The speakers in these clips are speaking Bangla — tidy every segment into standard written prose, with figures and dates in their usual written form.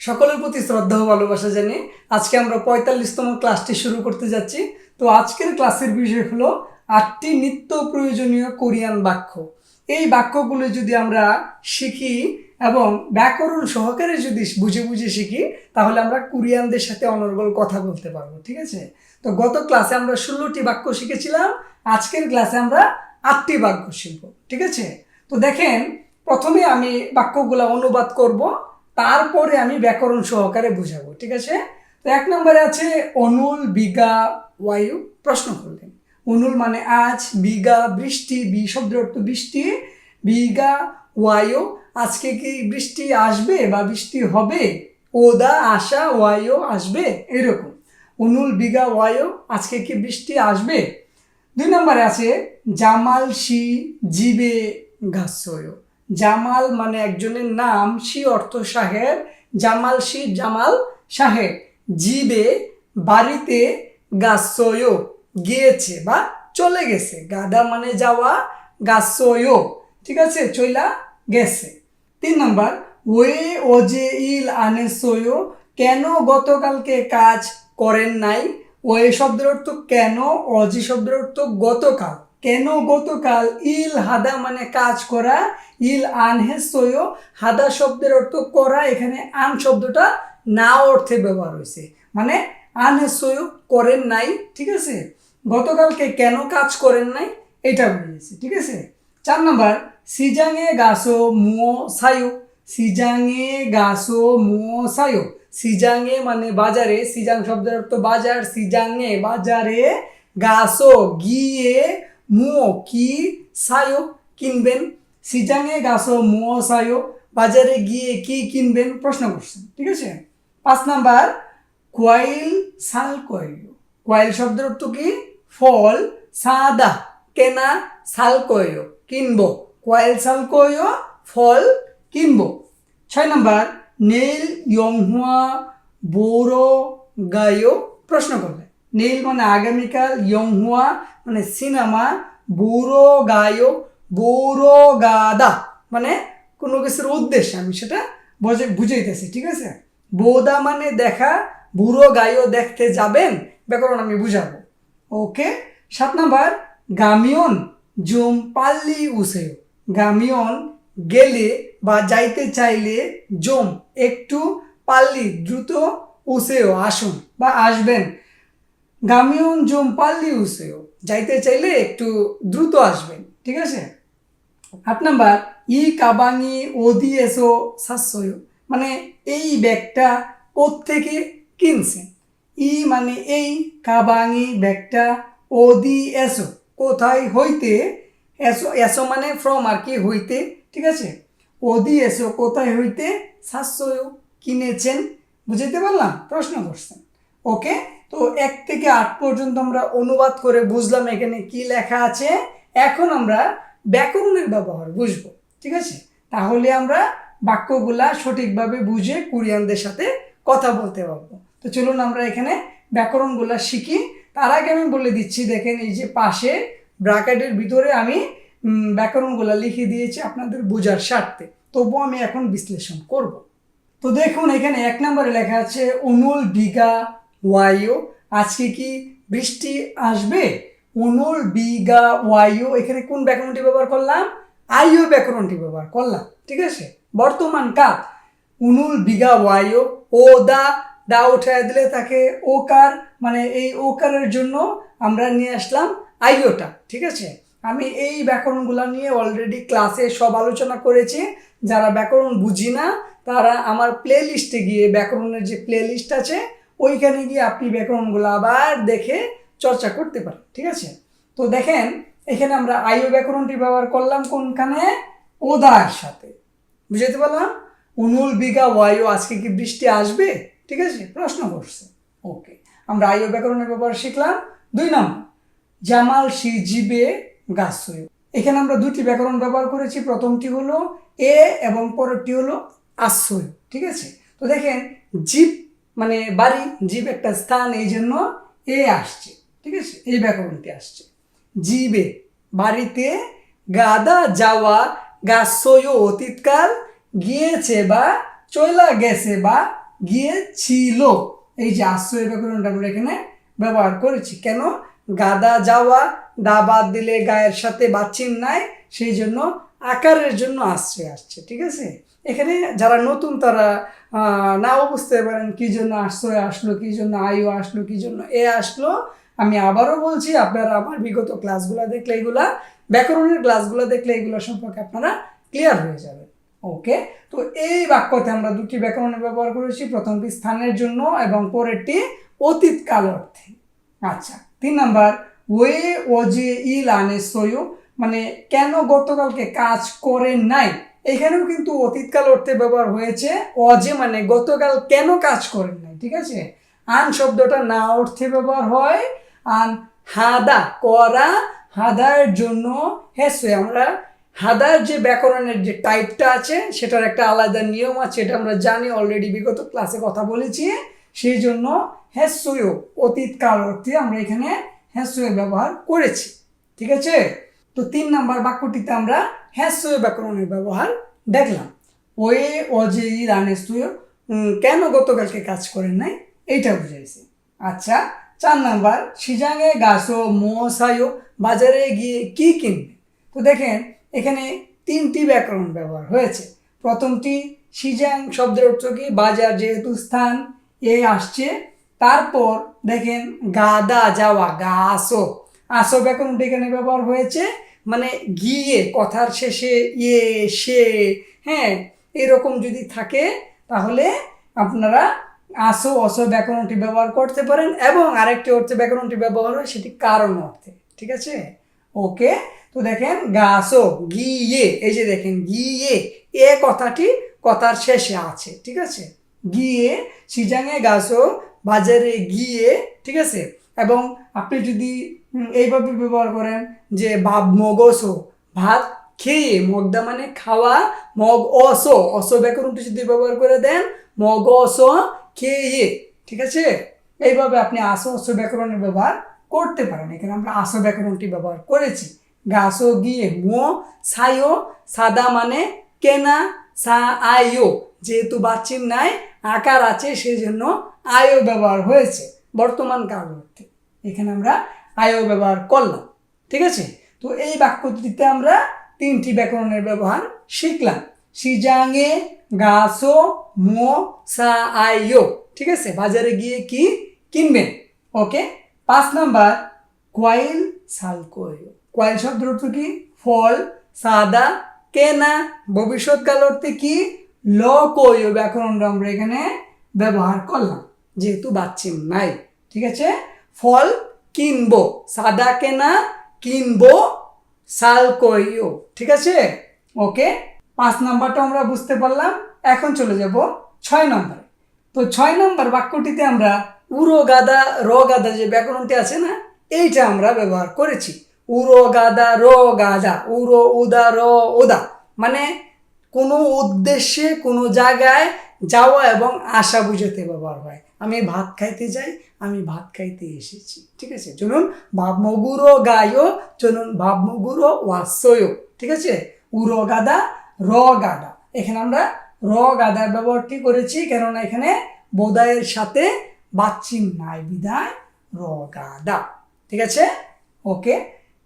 সকলের প্রতি শ্রদ্ধা ও ভালোবাসা জানিয়ে আজকে আমরা ৪৫তম ক্লাসটি শুরু করতে যাচ্ছি। তো আজকের ক্লাসের বিষয় হলো ৮টি নিত্য প্রয়োজনীয় কোরিয়ান বাক্য। এই বাক্যগুলো যদি আমরা শিখি এবং ব্যাকরণ সহকারে যদি বুঝে বুঝে শিখি তাহলে আমরা কোরিয়ানদের সাথে অনর্গল কথা বলতে পারবো। ঠিক আছে, তো গত ক্লাসে আমরা ১৬টি বাক্য শিখেছিলাম, আজকের ক্লাসে আমরা ৮টি বাক্য শিখব। ঠিক আছে, তো দেখেন প্রথমে আমি বাক্যগুলো অনুবাদ করব, তারপরে আমি ব্যাকরণ সহকারে বুঝাবো। ঠিক আছে, তো ১ নম্বরে আছে অনুল বিগা ওয়ায়ু। প্রশ্ন করলেন অনুল মানে আজ, বিগা বৃষ্টি, বি শব্দের অর্থ বৃষ্টি, বিগা ওয়ায়ু আজকে কি বৃষ্টি আসবে বা বৃষ্টি হবে, ওদা আশা ওয়ায়ু আসবে, এরকম। অনুল বিগা ওয়ায়ু আজকে কি বৃষ্টি আসবে। ২ নম্বরে আছে জামাল শি জিবে গাছয়। জামাল মানে একজনের নাম, শি অর্থ সাহেব, জামাল শি জামাল সাহেব, জিবে বাড়িতে, গাছয় গিয়েছে বা চলে গেছে, গাদা মানে যাওয়া, গাছয় ঠিক আছে চইলা গেছে। ৩ নম্বর ওয়ে ওজে ইল আনেসয়, কেন গতকালকে কাজ করেন নাই। ওয়ে শব্দের অর্থ কেন, অজি শব্দের অর্থ গতকাল, কেন গতকাল, ইল হাদা মানে কাজ করা, ইল আনহেসয় হাদা শব্দের অর্থ করা, এখানে আন শব্দটা না অর্থে ব্যবহার হয়েছে, মানে আনহেসয় করেন নাই। ঠিক আছে, গতকালকে কেন কাজ করেন নাই এটা বুঝেছি। ঠিক আছে। ৪ নম্বর সিজাঙে গাছো মুও সায়ু। সিজাঙে গাছো মুও সায়ু, সিজাঙে মানে বাজারে, সিজাং শব্দের অর্থ বাজার, সিজাঙে বাজারে, গাছো গিয়ে, মুও কি, সায়ো কিনবেন। সিজাঙে গাছো মুও সায়ো বাজারে গিয়ে কি কিনবেন, প্রশ্ন করছেন। ঠিক আছে। ৫ নাম্বার কোয়াইল সাল কয়ু। কোয়াইল শব্দের অর্থ কি ফল, সাদা কেনা, সাল কয়ু কিনবো, কোয়াইল সাল কয়ু ফল কিনবো। ৬ নাম্বার নেইল ইয়ংহুয়া বোরো গায়ো। প্রশ্ন করবে নেইল মানে আগামীকাল, ইয়ংহুয়া মানে সিনেমা, বোরো গায়ো বোরো গাদা মানে কোনো কিছুর উদ্দেশ্যে আমি সেটা বুঝাইতেছি। ঠিক আছে, বোদা মানে দেখা, বুড়ো গায়ো দেখতে যাবেন, ব্যাকরণ আমি বুঝাবো। ওকে। ৭ নাম্বার গামিয়ন জুম পাল্লি উসেও। গামিয়ন গেলে বা যাইতে চাইলে, জম একটু, পাল্লি দ্রুত, উসেও আসুন বা আসবেন। গামিয়ন জুম পাল্লি উসেও যাইতে চাইলে একটু দ্রুত আসবেন। ঠিক আছে। ৮ নাম্বার ই কাবাঙি ওদি এসো সাশ্রয়, মানে এই ব্যাগটা কোত্থেকে কিনছেন। ই মানে এই, কাবাঙি ব্যাগটা, ওদি এসো কোথায় হইতে, এসো এসো মানে ফ্রম আর কি, হইতে। ঠিক আছে, ওদি এসো কোথায় হইতে, সাশ্রয় কিনেছেন। বুঝতে পারলাম, প্রশ্ন করছেন। ওকে, তো ১ থেকে ৮ পর্যন্ত আমরা অনুবাদ করে বুঝলাম এখানে কি লেখা আছে। এখন আমরা ব্যাকরণের ব্যবহার বুঝবো। ঠিক আছে, তাহলে আমরা বাক্যগুলা সঠিকভাবে বুঝে কোরিয়ানদের সাথে কথা বলতে পারবো। তো চলুন আমরা এখানে ব্যাকরণগুলা শিখি। তার আগে আমি বলে দিচ্ছি, দেখেন এই যে পাশে ব্র্যাকেটের ভিতরে আমি ব্যাকরণগুলা লিখে দিয়েছি আপনাদের বোঝার স্বার্থে, তবুও আমি এখন বিশ্লেষণ করব। তো দেখুন এখানে ১ নম্বরে লেখা আছে অনুল বিঘা ওয়ায়ু, আজকে কি বৃষ্টি আসবে। অনুল বিঘা ওয়ায়ু, এখানে কোন ব্যাকরণটি ব্যবহার করলাম, আইও ব্যাকরণটি ব্যবহার করলাম। ঠিক আছে, বর্তমান কাল। অনুল বিঘা ওয়ায়ু, ও দা, দা উঠায় দিলে তাকে ওকার, মানে এই ওকারের জন্য আমরা নিয়ে আসলাম আইওটা। ঠিক আছে, আমি এই ব্যাকরণগুলো নিয়ে অলরেডি ক্লাসে সব আলোচনা করেছি। যারা ব্যাকরণ বুঝি না তারা আমার প্লে লিস্টে গিয়ে, ব্যাকরণের যে প্লে লিস্ট আছে ওইখানে গিয়ে আপনি ব্যাকরণগুলো আবার দেখে চর্চা করতে পারেন। ঠিক আছে, তো দেখেন এখানে আমরা আইও ব্যাকরণটি ব্যবহার করলাম কোনখানে, ওদার সাথে। বুঝতে পারলাম। অনুল বিঘা ওয়ায়ু, আজকে কি বৃষ্টি আসবে। ঠিক আছে, প্রশ্ন করছে। ওকে, আমরা আইও ব্যাকরণের ব্যবহার শিখলাম। ২ নম্বর জামাল শি জিবে গাছয়। এখানে আমরা ২টি ব্যাকরণ ব্যবহার করেছি, প্রথমটি হলো এ এবং পরেরটি হলো আশ্রয়। ঠিক আছে, তো দেখেন জীব মানে বাড়ি, জীব একটা স্থান, এই জন্য এ আসছে। ঠিক আছে, এই ব্যাকরণটি আসছে। জিবে বাড়িতে, গাদা যাওয়া, গাছয় অতীতকাল, গিয়েছে বা চইলা গেছে বা গিয়েছিল, এই যে আশ্রয় ব্যাকরণটা আমরা এখানে ব্যবহার করেছি। কেন? গাদা যাওয়া, দা বাদ দিলে গায়ের সাথে বাচ্চিন নাই, সেই জন্য আকারের জন্য আশ্রয় আসছে। ঠিক আছে, এখানে যারা নতুন তারা নাও বুঝতে পারেন কি জন্য আশ্রয় আসলো, কি জন্য আয়ু আসলো, কি জন্য এ আসলো। আমি আবারও বলছি, আপনারা আমার বিগত ক্লাসগুলো দেখলে, এগুলা ব্যাকরণের ক্লাসগুলো দেখলে এগুলো সম্পর্কে আপনারা ক্লিয়ার হয়ে যাবে। ওকে, তো এই বাক্যতে আমরা দুটি ব্যাকরণের ব্যবহার করেছি, প্রথমটি স্থানের জন্য এবং পরেরটি অতীতকাল অর্থে। আচ্ছা, 3 নাম্বার, ওয়ে ওজে ইল আনে সয়ু, মানে কেন গতকালকে কাজ করেন নাই। এখানেও কিন্তু অতীতকাল অর্থে ব্যবহার হয়েছে। অজে মানে গতকাল কেন কাজ করেন নাই। ঠিক আছে, আন শব্দটা না অর্থে ব্যবহার হয়। আন হাদা করা, হাদার জন্য হেসে। আমরা হাদার যে ব্যাকরণের যে টাইপটা আছে সেটার একটা আলাদা নিয়ম আছে, এটা আমরা জানি, অলরেডি বিগত ক্লাসে কথা বলেছি। সেই জন্য হেসুয় অতীতকাল অর্থে আমরা এখানে হেসুয় ব্যবহার করেছি। ঠিক আছে, তো 3 নাম্বার বাক্যটিতে আমরা হেসুয় ব্যাকরণের ব্যবহার দেখলাম। ওয়ে অজে রানেসুয়, কেন গতকালকে কাজ করেন নাই এইটা বুঝাইছে। আচ্ছা, 4 নাম্বার, সিজাঙে গাছো মোসায়ো, বাজারে গিয়ে কি কিনবে। তো দেখেন এখানে 3টি ব্যাকরণ ব্যবহার হয়েছে। প্রথমটি সিজাং শব্দের অর্থ কি, বাজার, যেহেতু স্থান এ আসছে। তারপর দেখেন গাদা যাওয়া, গাছো, আসো ব্যাকরণটি এখানে ব্যবহার হয়েছে, মানে গিয়ে, কথার শেষে ইয়ে সে, হ্যাঁ, এরকম যদি থাকে তাহলে আপনারা আসো অসো ব্যাকরণটি ব্যবহার করতে পারেন। এবং আরেকটি অর্থে ব্যাকরণটি ব্যবহার হয়, সেটি কারণ অর্থে। ঠিক আছে, ওকে, তো দেখেন গাছো গিয়ে, এই যে দেখেন গিয়ে, এ কথাটি কথার শেষে আছে। ঠিক আছে, গিয়ে, সিজাঙে গাছো, বাজারে গিয়ে। ঠিক আছে, এবং আপনি যদি এইভাবে ব্যবহার করেন যে ভাব মগসো, ভাত খেয়ে, মগদা মানে খাওয়া, মগ অসো, অসো ব্যাকরণটি যদি ব্যবহার করে দেন মগ অসো খেয়ে। ঠিক আছে, এইভাবে আপনি আসো অসো ব্যাকরণের ব্যবহার করতে পারেন। এখানে আমরা আসো ব্যাকরণটি ব্যবহার করেছি। গাছো গিয়ে, মো সায়ো, সাদা মানে কেনা, সা আয়ো, যেহেতু বাচ্চিন নাই আকার আছে সেই জন্য আয়ো ব্যবহার হয়েছে বর্তমান কাল অর্থে। এখানে আমরা আয়ো ব্যবহার করলাম। ঠিক আছে, তো এই বাক্যটিতে আমরা 3টি ব্যাকরণের ব্যবহার শিখলাম। সিজাঙে গাছো মো সা আয়ো। ঠিক আছে, বাজারে গিয়ে কি কিনবেন। ওকে, 5 নাম্বার, কোয়াইল সালকোয়, কোয়াইল শব্দের অর্থ কি, ফল, সাদা কেনা, ভবিষ্যৎকাল অর্থে কি, লকোয় ব্যাকরণটা আমরা এখানে ব্যবহার করলাম যেহেতু বাচ্চিম নাই। ঠিক আছে, ফল কিনবো, সাদা কেনা, কিনবো, সালকোয়। ঠিক আছে, ওকে, 5 নাম্বারটা আমরা বুঝতে পারলাম। এখন চলে যাব 6 নম্বরে। তো 6 নম্বর বাক্যটিতে আমরা উড়ো গাদা র গাদা যে ব্যাকরণটি আছে না, এইটা আমরা ব্যবহার করেছি। উড়ো গাদা র গাদা, উড়ো উদা র উদা, মানে কোনো উদ্দেশ্যে কোনো জায়গায় যাওয়া এবং আসা বুঝাতে ব্যবহার হয়। আমি ভাত খাইতে যাই, আমি ভাত খাইতে এসেছি। ঠিক আছে, চলুন ভাবমগুরো গায়ো, চলুন ভাবমগুরো ওয়াসয়ো। ঠিক আছে, উড়ো গাদা র গাদা, এখানে আমরা র গাদার ব্যবহারটি করেছি কেননা এখানে বোদায়ের সাথে বাচ্চিম নাই বিদায় র গাদা। ঠিক আছে, ওকে,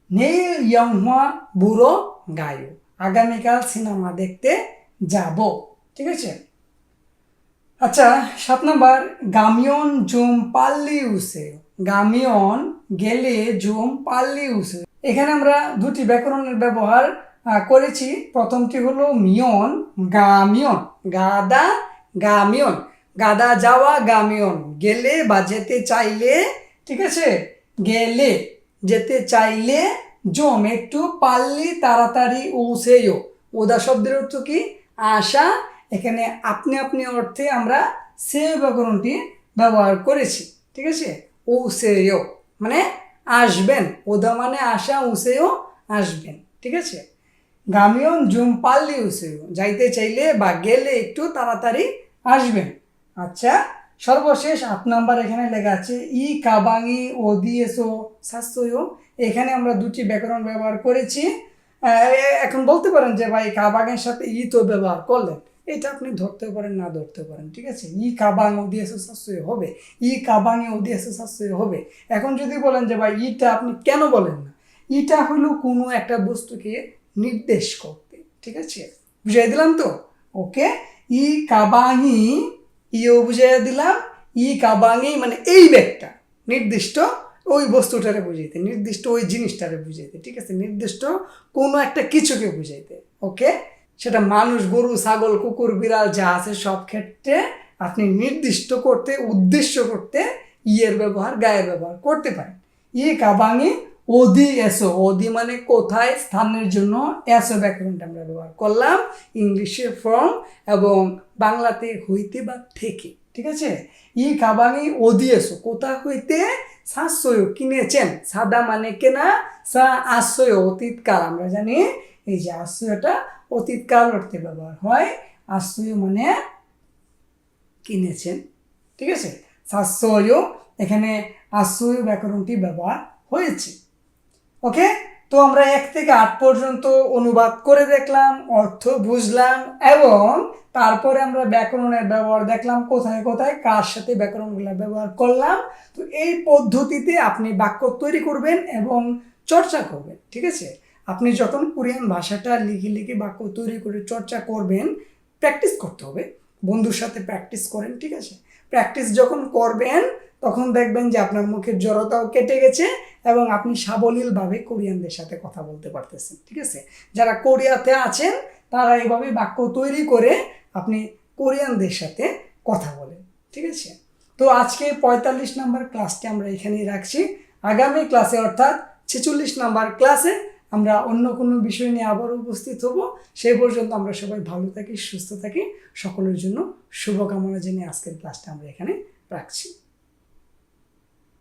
নীল ইয়ংহুয়া বুড়ো গায়ো, আগামীকাল সিনেমা দেখতে যাব। ঠিক আছে, আচ্ছা 7 নাম্বার, গামিয়ন জুম পাল্লি উসে, গামিয়ন গেলে জুম পাল্লি উসে। এখানে আমরা 2টি ব্যাকরণের ব্যবহার করেছি। প্রথমটি হলো মিয়ন, গামিয়ন, গাদা গামিয়ন, গাদা যাওয়া, গামিয়ন গেলে বা যেতে চাইলে। ঠিক আছে, গেলে যেতে চাইলে, জম একটু, পাল্লি তাড়াতাড়ি, উসেও ওদা শব্দের অর্থ কি, আশা। এখানে আপনি আপনি অর্থে আমরা সে ব্যাকরণটি ব্যবহার করেছি। ঠিক আছে, উসেও মানে আসবেন, ওদা মানে আশা, উসেও আসবেন। ঠিক আছে, গামিয়ন জুম পাল্লি উসেও যাইতে চাইলে বা গেলে একটু তাড়াতাড়ি আসবেন। আচ্ছা, সর্বশেষ 8 নাম্বার এখানে লেখা আছে ই কাবাঙি ও দিয়েছো শাস্ত্রয়। এখানে আমরা 2টি ব্যাকরণ ব্যবহার করেছি। এখন বলতে পারেন যে ভাই কাবাঙের সাথে ই তো ব্যবহার করলেন, এটা আপনি ধরতেও পারেন না ধরতেও পারেন, ঠিক আছে। ই কাবাং ওদিয়াসু সাসুয়ে হবে, ই কাবাঙে ওদিয়াসু সাসুয়ে হবে। এখন যদি বলেন যে ভাই ইটা আপনি কেন বলেন না, ইটা হলো কোনো একটা বস্তুকে নির্দেশ করতে, ঠিক আছে, বুঝাই দিলাম তো। ওকে, ই কাবাঙি, ইও বুঝাইয়া দিলাম, ই কাবাঙি মানে এই ব্যাগটা, নির্দিষ্ট ওই বস্তুটারে বুঝাইতে, নির্দিষ্ট ওই জিনিসটারে বুঝাইতে, ঠিক আছে, নির্দিষ্ট কোনো একটা কিছুকে বুঝাইতে। ওকে, সেটা মানুষ, গরু, ছাগল, কুকুর, বিড়াল যা আছে সব ক্ষেত্রে আপনি নির্দিষ্ট করতে, উদ্দেশ্য করতে ইয়ের ব্যবহার, গায়ের ব্যবহার করতে পারেন। ই কাবাঙি ওদি এসো, ওদি মানে কোথায়, স্থানের জন্য, এসো ব্যাকরণটা আমরা ব্যবহার করলাম, ইংলিশে ফ্রম এবং বাংলাতে হইতে বা থেকে, ঠিক আছে। ই কাবাঙি ওদি এসো, কোথা হইতে, সাশ্রয় কিনেছেন, সাদা মানে কেনা, সা আশ্রয় অতীতকাল, আমরা জানি এই যে আশ্রয়টা অতীতকাল অর্থে ব্যবহার হয়, আশ্রয় মানে কিনেছেন, ঠিক আছে। সাশ্রয়, এখানে আশ্রয় ব্যাকরণটি ব্যবহার হয়েছে। ওকে, তো আমরা 1 থেকে 8 পর্যন্ত অনুবাদ করে দেখলাম, অর্থ বুঝলাম এবং তারপরে আমরা ব্যাকরণের ব্যবহার দেখলাম, কোথায় কোথায় কার সাথে ব্যাকরণগুলো ব্যবহার করলাম। তো এই পদ্ধতিতে আপনি বাক্য তৈরি করবেন এবং চর্চা করবেন, ঠিক আছে। আপনি যখন কোরিয়ান ভাষাটা লিখে লিখে বাক্য তৈরি করে চর্চা করবেন, প্র্যাকটিস করতে হবে, বন্ধুর সাথে প্র্যাকটিস করেন, ঠিক আছে। প্র্যাকটিস যখন করবেন তখন দেখবেন যে আপনার মুখের জড়তাও কেটে গেছে এবং আপনি সাবলীলভাবে কোরিয়ানদের সাথে কথা বলতে পারতেছেন, ঠিক আছে। যারা কোরিয়াতে আছেন তারা এইভাবে বাক্য তৈরি করে আপনি কোরিয়ানদের সাথে কথা বলেন, ঠিক আছে। তো আজকে 45 নাম্বার ক্লাসটি আমরা এখানেই রাখছি। আগামী ক্লাসে অর্থাৎ 46 নাম্বার ক্লাসে আমরা অন্য কোনো বিষয় নিয়ে আবার উপস্থিত হব। সেই পর্যন্ত আমরা সবাই ভালো থাকি, সুস্থ থাকি। সকলের জন্য শুভকামনা জেনে আজকের ক্লাসটা আমরা এখানে রাখছি।